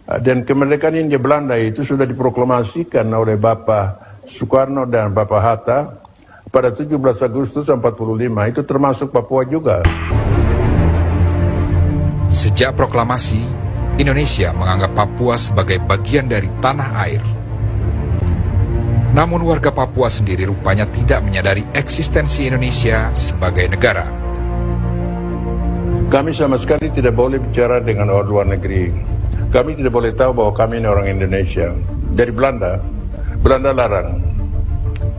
Dan kemerdekaan Hindia Belanda itu sudah diproklamasikan oleh Bapak Soekarno dan Bapak Hatta pada 17 Agustus 45, itu termasuk Papua juga. Sejak proklamasi, Indonesia menganggap Papua sebagai bagian dari tanah air. Namun warga Papua sendiri rupanya tidak menyadari eksistensi Indonesia sebagai negara. Kami sama sekali tidak boleh bicara dengan orang luar negeri. Kami tidak boleh tahu bahwa kami ini orang Indonesia. Dari Belanda, Belanda larang.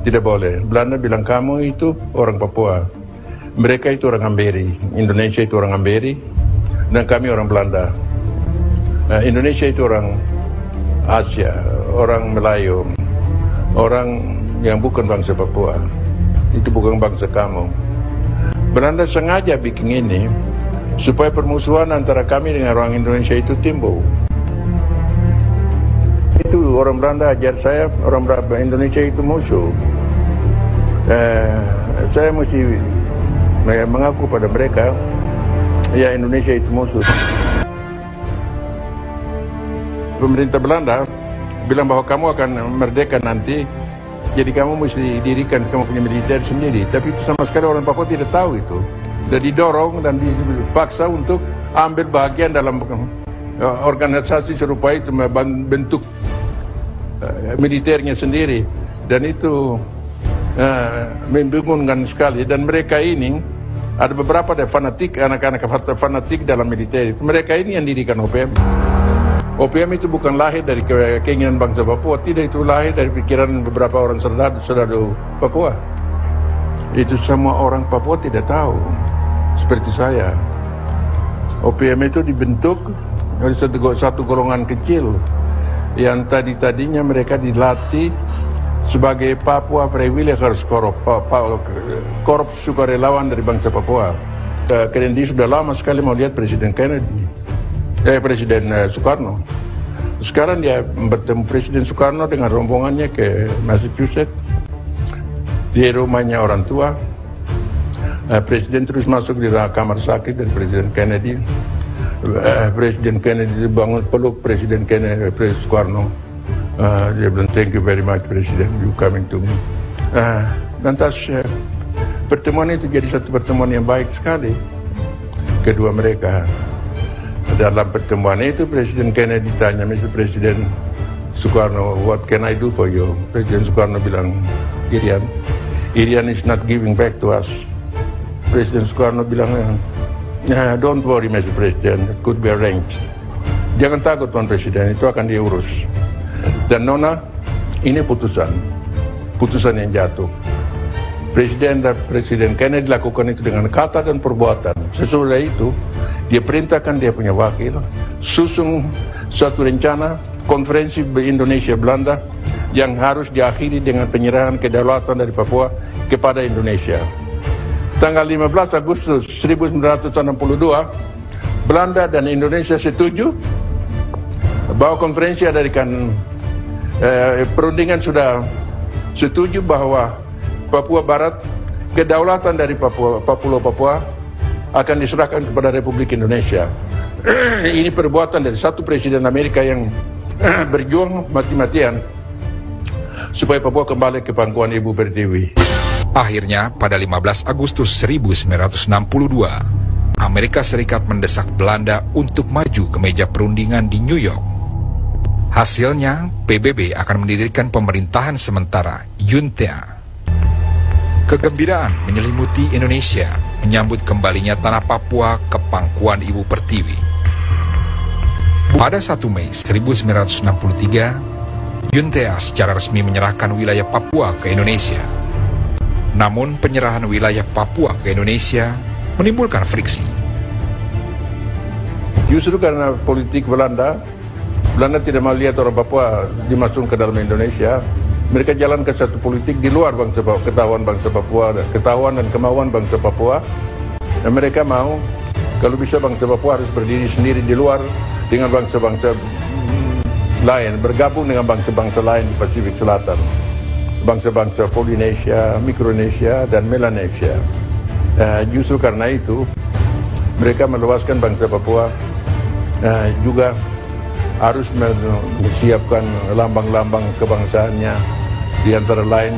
Tidak boleh. Belanda bilang kamu itu orang Papua. Mereka itu orang Amberi. Indonesia itu orang Amberi. Dan kami orang Belanda. Nah, Indonesia itu orang Asia, orang Melayu, orang yang bukan bangsa Papua. Itu bukan bangsa kamu. Belanda sengaja bikin ini supaya permusuhan antara kami dengan orang Indonesia itu timbul. Itu orang Belanda ajar saya, orang Indonesia itu musuh. Saya mesti mengaku pada mereka, ya Indonesia itu musuh. Pemerintah Belanda bilang bahwa kamu akan merdeka nanti, jadi kamu mesti dirikan, kamu punya militer sendiri. Tapi itu sama sekali orang Papua tidak tahu itu. Dan didorong dan dipaksa untuk ambil bagian dalam organisasi serupa itu, bentuk militernya sendiri. Dan itu membingungkan sekali. Dan mereka ini, ada beberapa fanatik, anak-anak fanatik dalam militer. Mereka ini yang dirikan OPM. OPM itu bukan lahir dari keinginan bangsa Papua, tidak, itu lahir dari pikiran beberapa orang saudara Papua. Itu semua orang Papua tidak tahu. Seperti saya, OPM itu dibentuk oleh satu golongan kecil yang tadinya mereka dilatih sebagai Papua Freiwilligers Korps sukarelawan dari bangsa Papua. Kennedy sudah lama sekali mau lihat Presiden Soekarno. Sekarang dia bertemu Presiden Soekarno dengan rombongannya ke Massachusetts, di rumahnya orang tua. Presiden terus masuk di kamar sakit dari Presiden Kennedy. Presiden Kennedy bangun peluk Presiden Soekarno. Dia bilang, thank you very much Presiden, you coming to me. Lantas pertemuan itu jadi satu pertemuan yang baik sekali kedua mereka. Dalam pertemuan itu Presiden Kennedy tanya, Mr. Presiden Soekarno, what can I do for you? Presiden Soekarno bilang, Irian is not giving back to us. Presiden Soekarno bilang, don't worry Mr. President, it could be arranged. Jangan takut Tuan Presiden, itu akan diurus. Dan Nona, ini putusan yang jatuh. Presiden Kennedy lakukan itu dengan kata dan perbuatan. Sesudah itu, dia perintahkan dia punya wakil, susun suatu rencana konferensi Indonesia Belanda yang harus diakhiri dengan penyerahan kedaulatan dari Papua kepada Indonesia. Tanggal 15 Agustus 1962, Belanda dan Indonesia setuju bahwa konferensi adakan perundingan sudah setuju bahwa Papua Barat, kedaulatan dari Papua akan diserahkan kepada Republik Indonesia. Ini perbuatan dari satu presiden Amerika yang berjuang mati-matian supaya Papua kembali ke pangkuan Ibu Pertiwi. Akhirnya, pada 15 Agustus 1962, Amerika Serikat mendesak Belanda untuk maju ke meja perundingan di New York. Hasilnya, PBB akan mendirikan pemerintahan sementara, Junta. Kegembiraan menyelimuti Indonesia menyambut kembalinya tanah Papua ke pangkuan Ibu Pertiwi. Pada 1 Mei 1963, Junta secara resmi menyerahkan wilayah Papua ke Indonesia. Namun penyerahan wilayah Papua ke Indonesia menimbulkan friksi. Justru karena politik Belanda tidak mau lihat orang Papua dimasukkan ke dalam Indonesia. Mereka jalankan satu politik di luar bangsa Papua, ketahuan dan kemauan bangsa Papua. Dan mereka mau, kalau bisa bangsa Papua harus berdiri sendiri di luar dengan bangsa-bangsa lain, bergabung dengan bangsa-bangsa lain di Pasifik Selatan. Bangsa-bangsa Polinesia, Mikronesia, dan Melanesia. Justru karena itu, mereka meluaskan bangsa Papua juga harus menyiapkan lambang-lambang kebangsaannya. Di antara lain,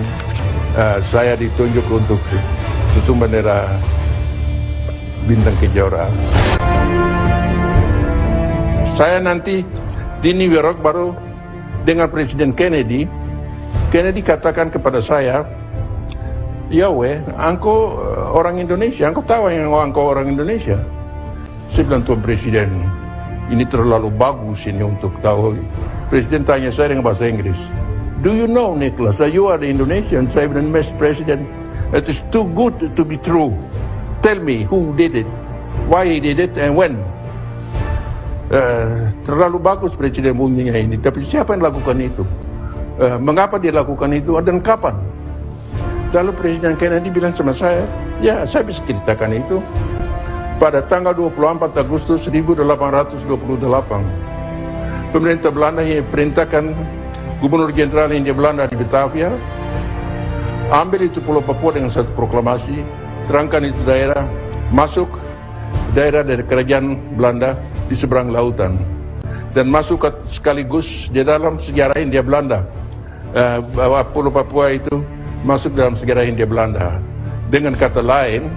saya ditunjuk untuk tutup bendera Bintang Kejora. Saya nanti di New York baru dengan Presiden Kennedy. Kennedy katakan kepada saya, "Ya engkau orang Indonesia, engkau tahu yang engkau orang Indonesia." Saya bilang, "Tuan Presiden, ini terlalu bagus ini untuk tahu." Presiden tanya saya dengan bahasa Inggris, "Do you know, Nicholas, that you are the Indonesian?" Saya bilang, "Mr. President, it is too good to be true. Tell me who did it, why he did it, and when." Terlalu bagus Presiden bunyinya ini, tapi siapa yang lakukan itu? Mengapa dia lakukan itu dan kapan? Lalu Presiden Kennedy bilang sama saya, "Ya, saya bisa ceritakan itu. Pada tanggal 24 Agustus 1828, pemerintah Belanda perintahkan Gubernur Jenderal Hindia Belanda di Batavia, ambil itu Pulau Papua dengan satu proklamasi, terangkan itu daerah, masuk daerah dari kerajaan Belanda di seberang lautan, dan masuk sekaligus di dalam sejarah Hindia Belanda, bahwa Pulau Papua itu masuk dalam sejarah Hindia Belanda. Dengan kata lain,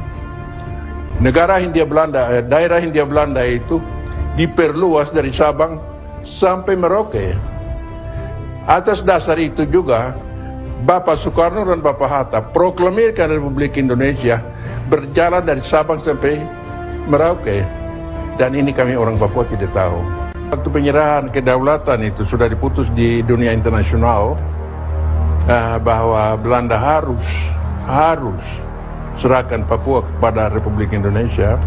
negara Hindia Belanda, daerah Hindia Belanda itu diperluas dari Sabang sampai Merauke. Atas dasar itu juga Bapak Soekarno dan Bapak Hatta proklamirkan Republik Indonesia berjalan dari Sabang sampai Merauke, dan ini kami orang Papua tidak tahu. Waktu penyerahan kedaulatan itu sudah diputus di dunia internasional, bahwa Belanda harus serahkan Papua kepada Republik Indonesia,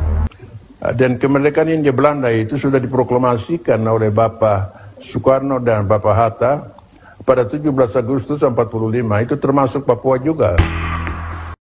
dan kemerdekaan Hindia Belanda itu sudah diproklamasikan oleh Bapak Soekarno dan Bapak Hatta pada 17 Agustus 45, itu termasuk Papua juga.